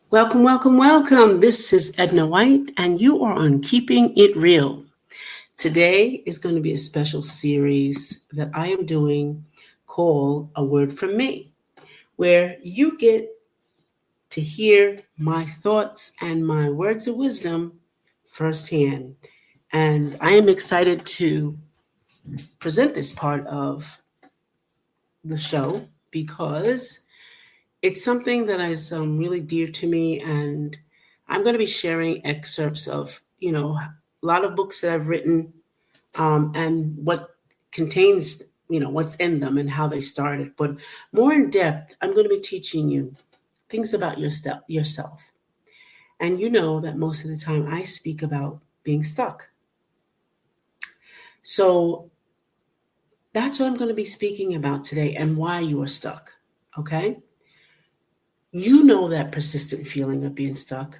Welcome, welcome, welcome. This is Edna White, and you are on Keeping It Real. Today is going to be a special series that I am doing called A Word From Me, where you get to hear my thoughts and my words of wisdom firsthand. And I am excited to present this part of the show because it's something that is really dear to me, and I'm going to be sharing excerpts of, a lot of books that I've written, and what contains, what's in them and how they started. But more in depth, I'm going to be teaching you things about yourself. And you know that most of the time I speak about being stuck. So that's what I'm going to be speaking about today and why you are stuck. Okay? You know that persistent feeling of being stuck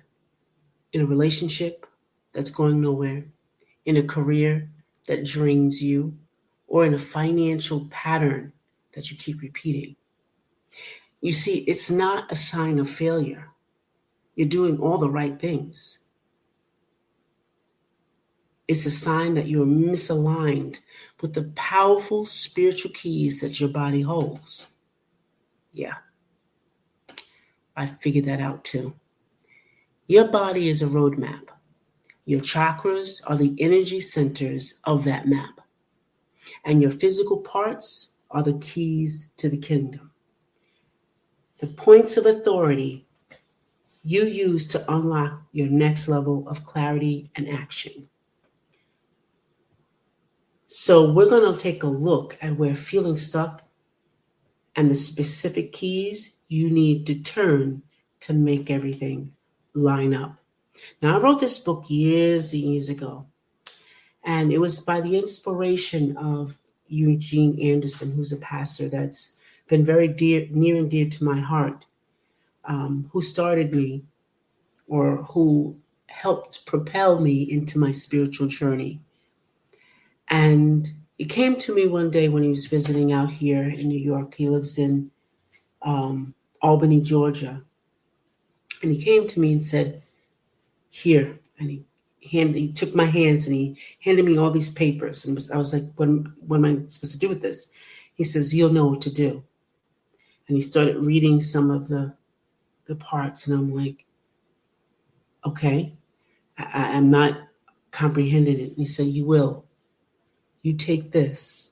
in a relationship that's going nowhere, in a career that drains you, or in a financial pattern that you keep repeating. You see, it's not a sign of failure. You're doing all the right things. It's a sign that you're misaligned with the powerful spiritual keys that your body holds. Yeah, I figured that out too. Your body is a roadmap. Your chakras are the energy centers of that map, and your physical parts are the keys to the kingdom. The points of authority you use to unlock your next level of clarity and action. So, we're going to take a look at where feeling stuck and the specific keys you need to turn to make everything line up. Now, I wrote this book years and years ago, and it was by the inspiration of Eugene Anderson, who's a pastor that's been very near and dear to my heart, who started me, or who helped propel me into my spiritual journey. And he came to me one day when he was visiting out here in New York. He lives in Albany, Georgia. And he came to me and said, "Here." And he took my hands and he handed me all these papers. And I was like, what am I supposed to do with this? He says, "You'll know what to do." And he started reading some of the parts. And I'm like, okay, I'm not comprehending it. And he said, "You will. You take this,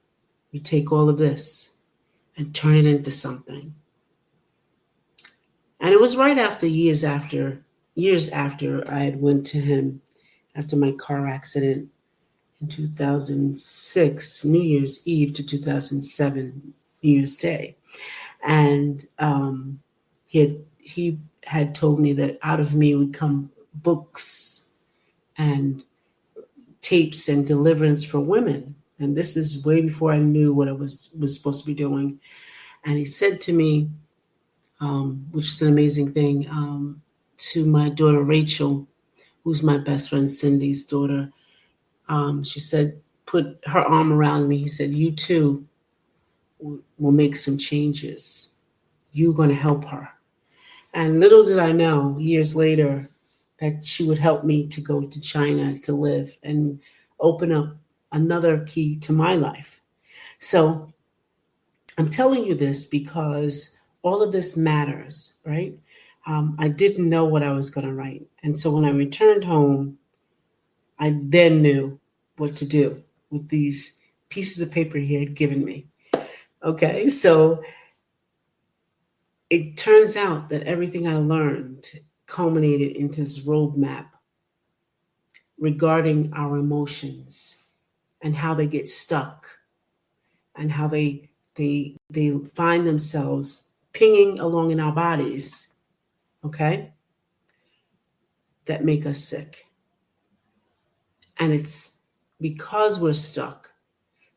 you take all of this and turn it into something." And it was right after years after I had went to him after my car accident in 2006, New Year's Eve to 2007, New Year's Day. And he had told me that out of me would come books and tapes and deliverance for women. And this is way before I knew what I was supposed to be doing. And he said to me, which is an amazing thing, to my daughter Rachel, who's my best friend Cindy's daughter, she said, put her arm around me. He said, "You too will make some changes. You're going to help her." And little did I know, years later, that she would help me to go to China to live and open up another key to my life. So I'm telling you this because all of this matters, right? I didn't know what I was going to write. And so when I returned home, I then knew what to do with these pieces of paper he had given me. Okay, so it turns out that everything I learned culminated into this roadmap regarding our emotions and how they get stuck and how they find themselves pinging along in our bodies, okay, that make us sick. And it's because we're stuck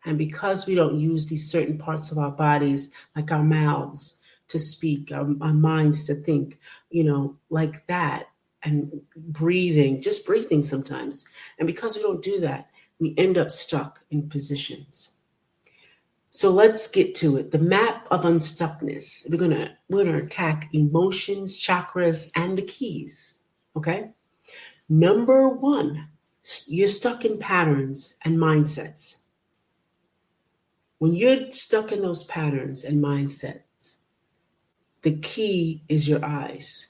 and because we don't use these certain parts of our bodies, like our mouths to speak, our minds to think, like that, and just breathing sometimes. And because we don't do that, we end up stuck in positions. So let's get to it. The map of unstuckness. We're gonna attack emotions, chakras, and the keys. Okay. Number one, you're stuck in patterns and mindsets. When you're stuck in those patterns and mindsets, the key is your eyes.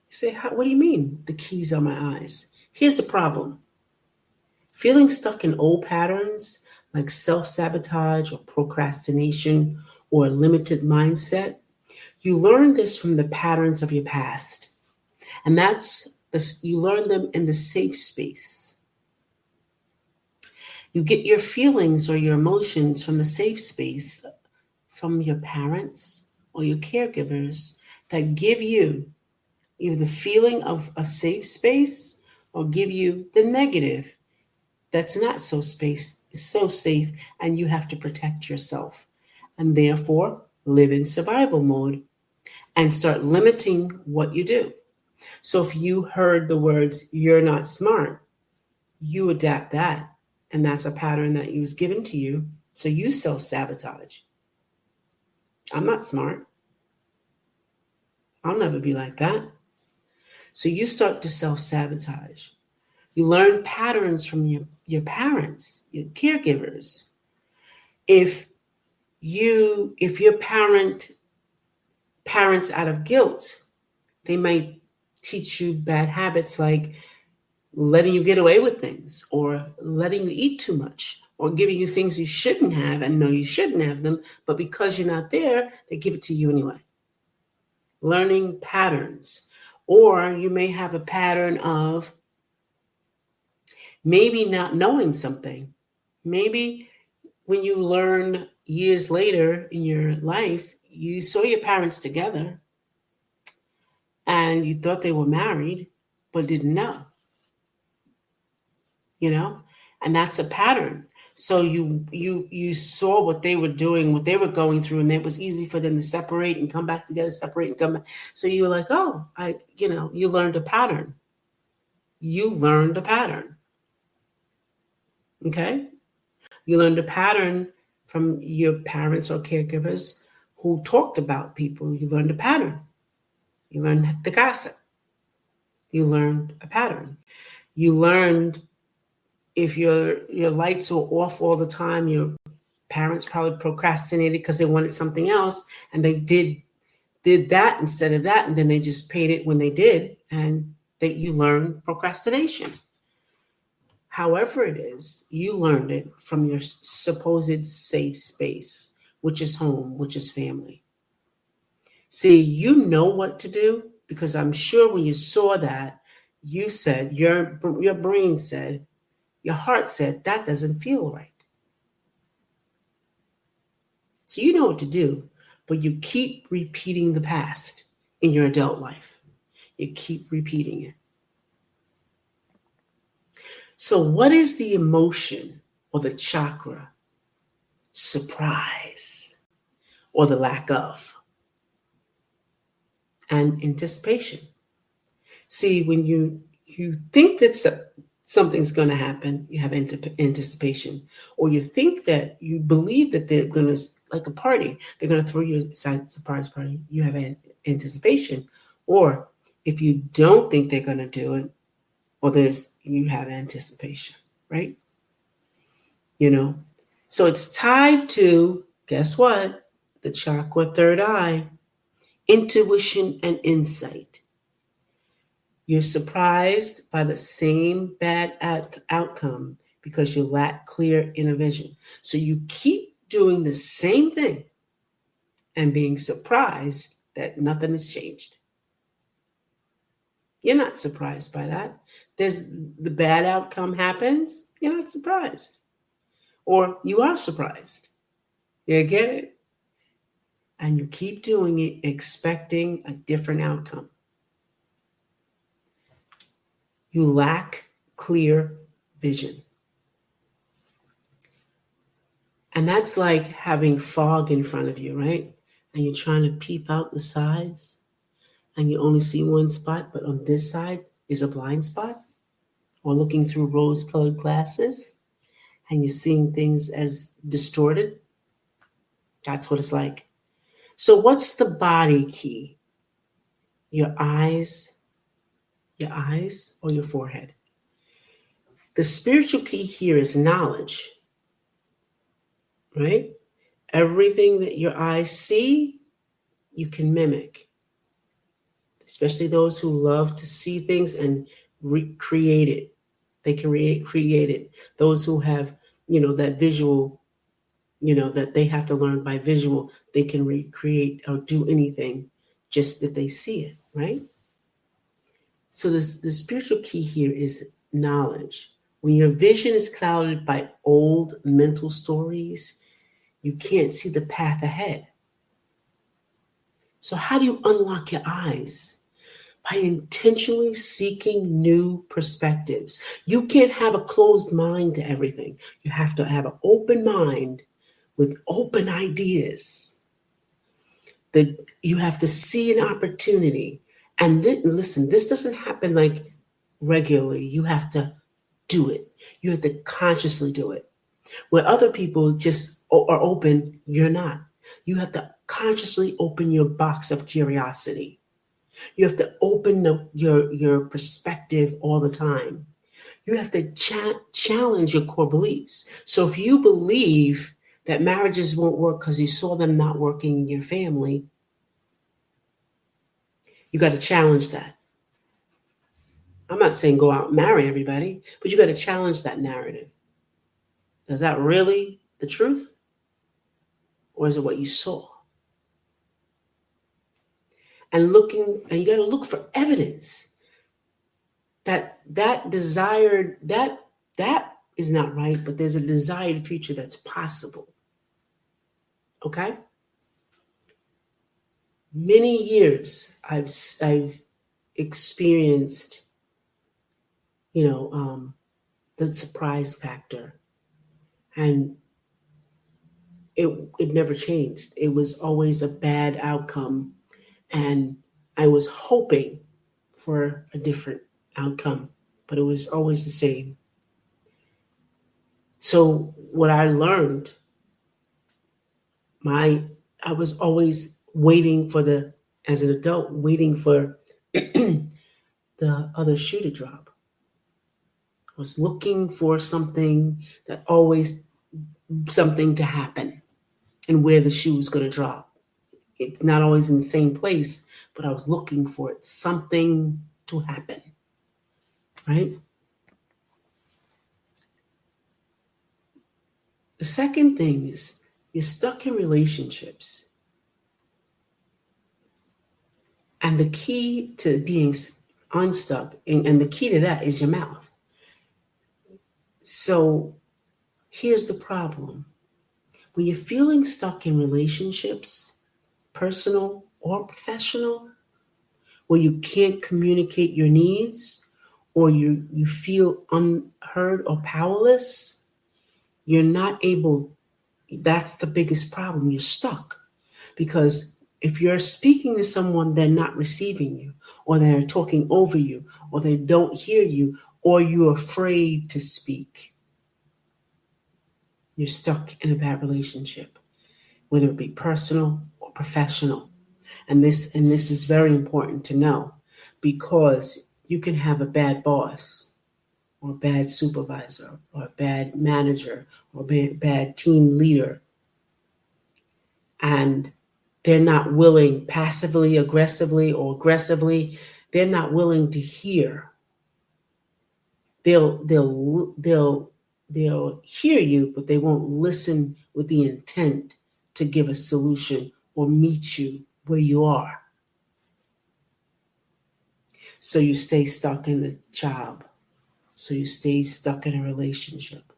You say, what do you mean the keys are my eyes? Here's the problem. Feeling stuck in old patterns like self sabotage or procrastination or a limited mindset, you learn this from the patterns of your past. And you learn them in the safe space. You get your feelings or your emotions from the safe space from your parents or your caregivers that give you either the feeling of a safe space or give you the negative that's not so safe, and you have to protect yourself and therefore live in survival mode and start limiting what you do. So if you heard the words you're not smart, you adapt that, and that's a pattern that was given to you, so you self-sabotage. I'm not smart. I'll never be like that. So you start to self-sabotage. You learn patterns from your parents, your caregivers. If your parents out of guilt, they might teach you bad habits like letting you get away with things or letting you eat too much or giving you things you shouldn't have and know you shouldn't have them, but because you're not there, they give it to you anyway. Learning patterns. Or you may have a pattern of maybe not knowing something. Maybe when you learn years later in your life, you saw your parents together and you thought they were married, but didn't know, and that's a pattern. So you saw what they were doing, what they were going through, and it was easy for them to separate and come back together, separate and come back. So you were like, oh, you learned a pattern. You learned a pattern. Okay? You learned a pattern from your parents or caregivers who talked about people. You learned a pattern. You learned the gossip. You learned a pattern. You learned if your lights were off all the time, your parents probably procrastinated because they wanted something else, and they did that instead of that, and then they just paid it when they did, and that you learned procrastination. However it is, you learned it from your supposed safe space, which is home, which is family. See, you know what to do because I'm sure when you saw that, you said, your brain said, your heart said, that doesn't feel right. So you know what to do, but you keep repeating the past in your adult life. You keep repeating it. So what is the emotion or the chakra? Surprise or the lack of. And anticipation. See, when you think that something's going to happen, you have anticipation. Or you think that you believe that they're going to, like a party, they're going to throw you a surprise party, you have anticipation. Or if you don't think they're going to do it, you have anticipation, right? So it's tied to, guess what? The chakra third eye, intuition and insight. You're surprised by the same bad outcome because you lack clear inner vision. So you keep doing the same thing and being surprised that nothing has changed. You're not surprised by that. The bad outcome happens, you're not surprised. Or you are surprised. You get it? And you keep doing it expecting a different outcome. You lack clear vision. And that's like having fog in front of you, right? And you're trying to peep out the sides and you only see one spot, but on this side is a blind spot. Or looking through rose-colored glasses and you're seeing things as distorted. That's what it's like. So, what's the body key? Your eyes, or your forehead? The spiritual key here is knowledge, right? Everything that your eyes see, you can mimic, especially those who love to see things and recreate it. They can create it. Those who have, that visual, that they have to learn by visual, they can recreate or do anything just if they see it, right? So the spiritual key here is knowledge. When your vision is clouded by old mental stories, you can't see the path ahead. So how do you unlock your eyes? By intentionally seeking new perspectives. You can't have a closed mind to everything. You have to have an open mind with open ideas. That you have to see an opportunity. And then, listen, this doesn't happen like regularly. You have to do it. You have to consciously do it. Where other people just are open, you're not. You have to consciously open your box of curiosity. You have to open your perspective all the time. You have to challenge your core beliefs. So if you believe that marriages won't work because you saw them not working in your family, you got to challenge that. I'm not saying go out and marry everybody, but you got to challenge that narrative. Is that really the truth? Or is it what you saw? And you got to look for evidence that desired, that is not right, but there's a desired future that's possible. Okay? Many years I've experienced, the surprise factor, and it never changed. It was always a bad outcome, and I was hoping for a different outcome, but it was always the same. So what I learned, I was always waiting as an adult, waiting for the other shoe to drop. I was looking for something something to happen and where the shoe was going to drop. It's not always in the same place, but I was looking for it, something to happen, right? The second thing is you're stuck in relationships. And the key to being unstuck, and the key to that is your mouth. So here's the problem. When you're feeling stuck in relationships, personal or professional, where you can't communicate your needs, or you feel unheard or powerless, you're not able, that's the biggest problem. You're stuck. Because if you're speaking to someone, they're not receiving you, or they're talking over you, or they don't hear you, or you're afraid to speak, you're stuck in a bad relationship, whether it be personal or professional. And this is very important to know, because you can have a bad boss, or a bad supervisor, or a bad manager, or a bad team leader, and they're not willing, passively, aggressively, or aggressively, they're not willing to hear. They'll hear you, but they won't listen with the intent to give a solution or meet you where you are. So you stay stuck in the job. So you stay stuck in a relationship.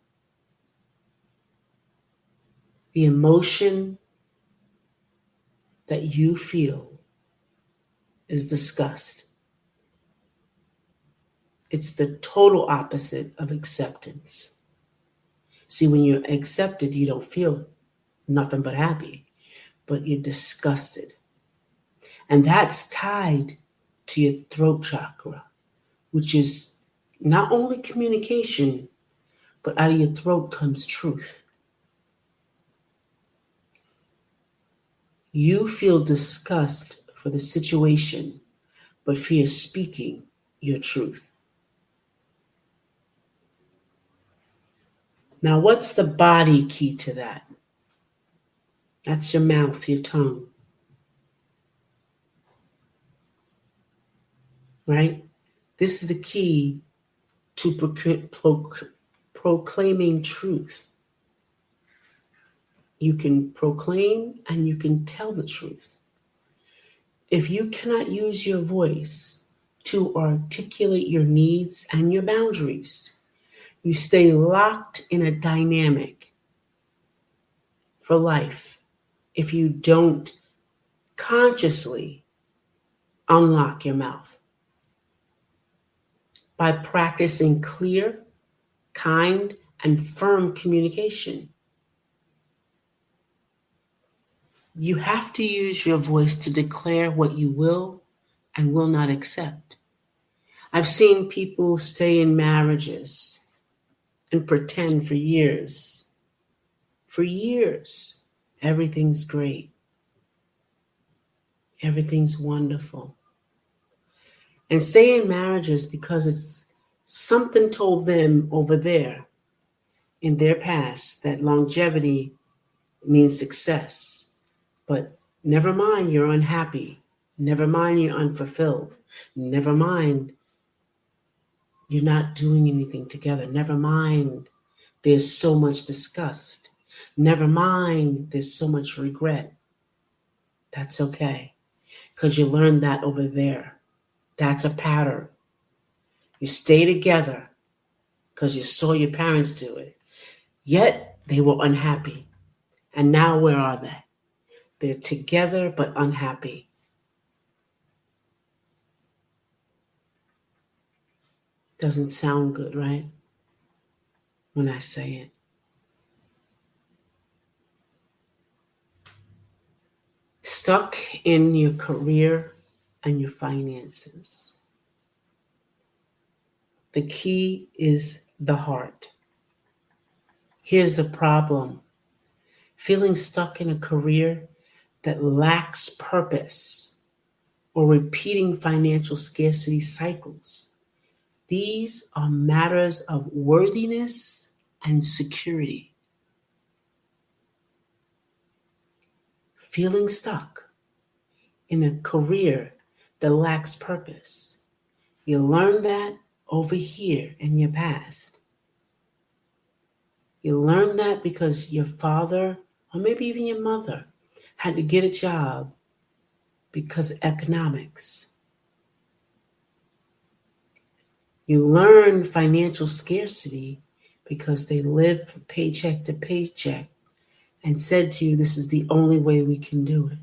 The emotion that you feel is disgust. It's the total opposite of acceptance. See, when you're accepted, you don't feel nothing but happy, but you're disgusted. And that's tied to your throat chakra, which is not only communication, but out of your throat comes truth. You feel disgust for the situation, but fear speaking your truth. Now, what's the body key to that? That's your mouth, your tongue, right? This is the key to proclaiming truth. You can proclaim and you can tell the truth. If you cannot use your voice to articulate your needs and your boundaries, you stay locked in a dynamic for life if you don't consciously unlock your mouth. By practicing clear, kind, and firm communication, you have to use your voice to declare what you will and will not accept. I've seen people stay in marriages and pretend for years. For years, everything's great. Everything's wonderful. And stay in marriages because it's something told them over there in their past that longevity means success. But never mind you're unhappy. Never mind you're unfulfilled. Never mind you're not doing anything together. Never mind there's so much disgust. Never mind there's so much regret. That's okay, because you learned that over there. That's a pattern. You stay together because you saw your parents do it. Yet they were unhappy. And now where are they? They're together but unhappy. Doesn't sound good, right? When I say it. Stuck in your career and your finances. The key is the heart. Here's the problem. Feeling stuck in a career that lacks purpose or repeating financial scarcity cycles. These are matters of worthiness and security. Feeling stuck in a career that lacks purpose. You learned that over here in your past. You learned that because your father, or maybe even your mother, had to get a job because of economics. You learn financial scarcity because they lived from paycheck to paycheck and said to you, this is the only way we can do it.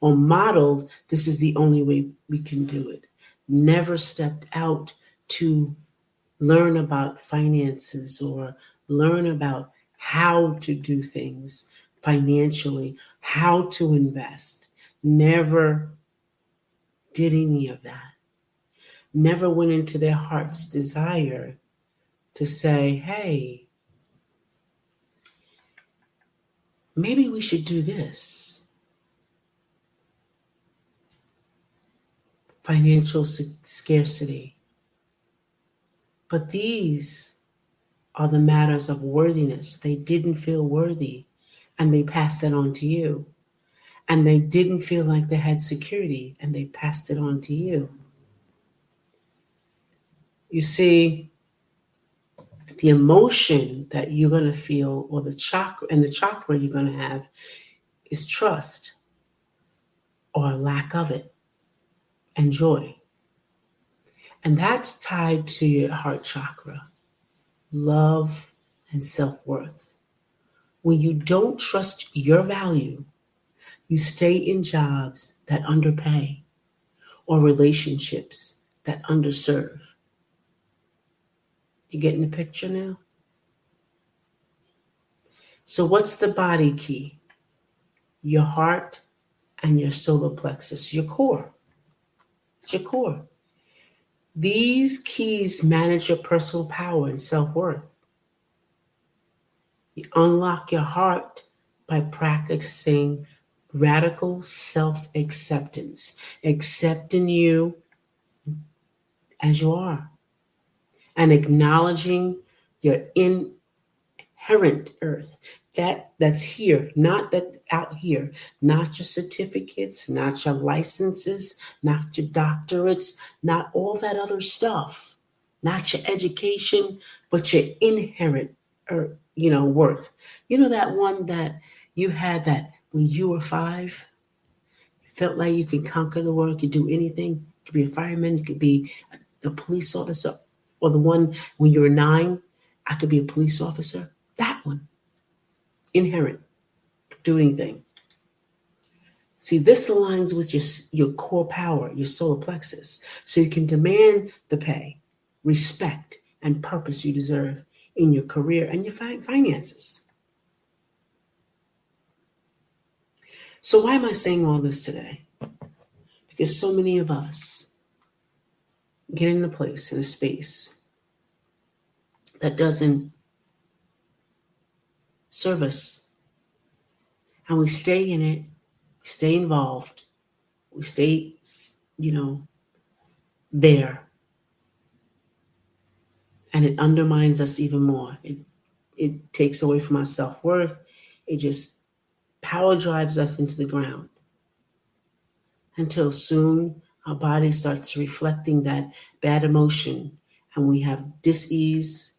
Or modeled, this is the only way we can do it. Never stepped out to learn about finances or learn about how to do things financially, how to invest. Never did any of that. Never went into their heart's desire to say, hey, maybe we should do this. Financial scarcity. But these are the matters of worthiness. They didn't feel worthy, and they passed that on to you. And they didn't feel like they had security, and they passed it on to you. You see, the emotion that you're going to feel, or the chakra you're going to have, is trust or a lack of it, and joy. And that's tied to your heart chakra, love and self-worth. When you don't trust your value, you stay in jobs that underpay or relationships that underserve. You getting the picture now? So what's the body key? Your heart and your solar plexus, your core. It's your core. These keys manage your personal power and self-worth. You unlock your heart by practicing radical self-acceptance, accepting you as you are, and acknowledging your inherent earth. That's here, not that's out here, not your certificates, not your licenses, not your doctorates, not all that other stuff, not your education, but your inherent worth. You know that one that you had that when you were 5, you felt like you could conquer the world, you could do anything. You could be a fireman, you could be a police officer, or the one when you were 9, I could be a police officer. That one, inherent, do anything. See, this aligns with your core power, your solar plexus, so you can demand the pay, respect, and purpose you deserve in your career and your finances. So why am I saying all this today? Because so many of us get in a place, in a space that doesn't serve us. And we stay in it, we stay involved, we stay, there. And it undermines us even more. It takes away from our self-worth. It just power drives us into the ground. Until soon, our body starts reflecting that bad emotion, and we have dis-ease,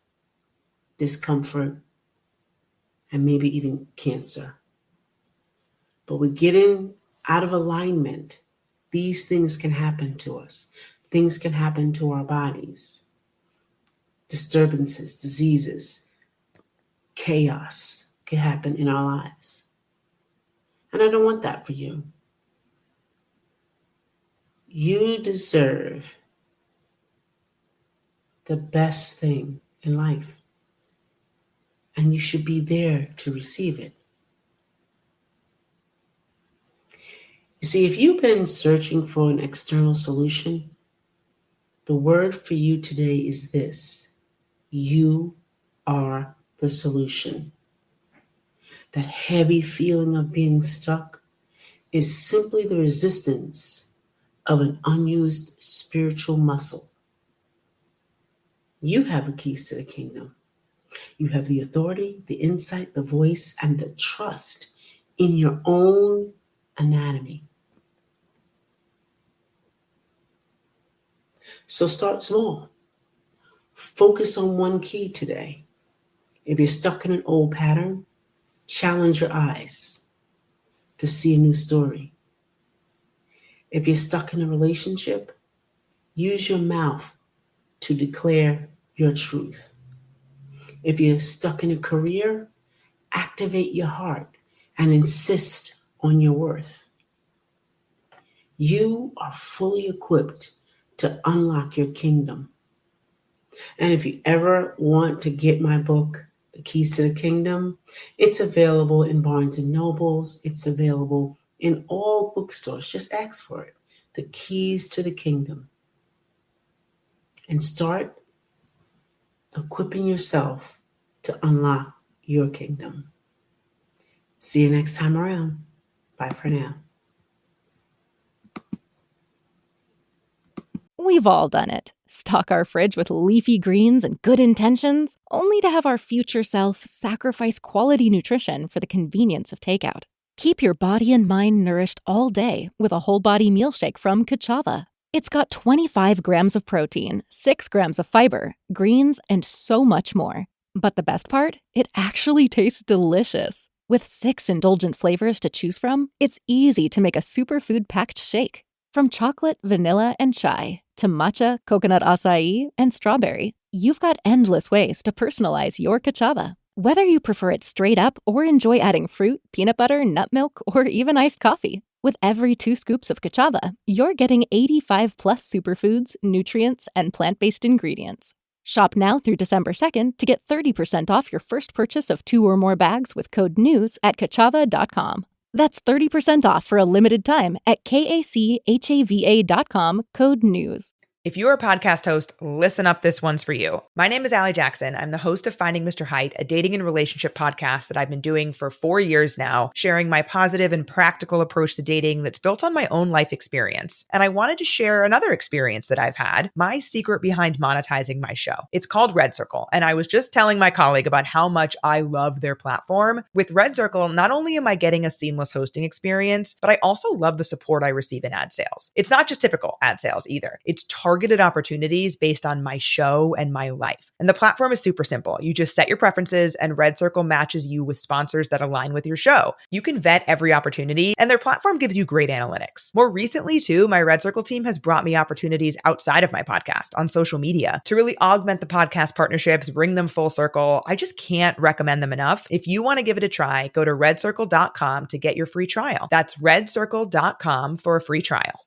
discomfort, and maybe even cancer. But we're getting out of alignment. These things can happen to us. Things can happen to our bodies. Disturbances, diseases, chaos can happen in our lives. And I don't want that for you. You deserve the best thing in life. And you should be there to receive it. You see, if you've been searching for an external solution, the word for you today is this: you are the solution. That heavy feeling of being stuck is simply the resistance of an unused spiritual muscle. You have the keys to the kingdom. You have the authority, the insight, the voice, and the trust in your own anatomy. So start small. Focus on one key today. If you're stuck in an old pattern, challenge your eyes to see a new story. If you're stuck in a relationship, use your mouth to declare your truth. If you're stuck in a career, activate your heart and insist on your worth. You are fully equipped to unlock your kingdom. And if you ever want to get my book, The Keys to the Kingdom, it's available in Barnes & Nobles. It's available in all bookstores. Just ask for it. The Keys to the Kingdom. And start equipping yourself to unlock your kingdom. See you next time around. Bye for now. We've all done it. Stock our fridge with leafy greens and good intentions, only to have our future self sacrifice quality nutrition for the convenience of takeout. Keep your body and mind nourished all day with a whole body meal shake from Kachava. It's got 25 grams of protein, 6 grams of fiber, greens, and so much more. But the best part? It actually tastes delicious. With 6 indulgent flavors to choose from, it's easy to make a superfood-packed shake. From chocolate, vanilla, and chai to matcha, coconut acai, and strawberry, you've got endless ways to personalize your Kachava. Whether you prefer it straight up or enjoy adding fruit, peanut butter, nut milk, or even iced coffee, with every 2 scoops of Kachava, you're getting 85 plus superfoods, nutrients, and plant-based ingredients. Shop now through December 2nd to get 30% off your first purchase of 2 or more bags with code NEWS at kachava.com. That's 30% off for a limited time at kachava.com, code NEWS. If you're a podcast host, listen up, this one's for you. My name is Allie Jackson. I'm the host of Finding Mr. Height, a dating and relationship podcast that I've been doing for 4 years now, sharing my positive and practical approach to dating that's built on my own life experience. And I wanted to share another experience that I've had, my secret behind monetizing my show. It's called Red Circle, and I was just telling my colleague about how much I love their platform. With Red Circle, not only am I getting a seamless hosting experience, but I also love the support I receive in ad sales. It's not just typical ad sales either. It's targeted opportunities based on my show and my life. And the platform is super simple. You just set your preferences and Red Circle matches you with sponsors that align with your show. You can vet every opportunity and their platform gives you great analytics. More recently too, my Red Circle team has brought me opportunities outside of my podcast on social media to really augment the podcast partnerships, bring them full circle. I just can't recommend them enough. If you want to give it a try, go to redcircle.com to get your free trial. That's redcircle.com for a free trial.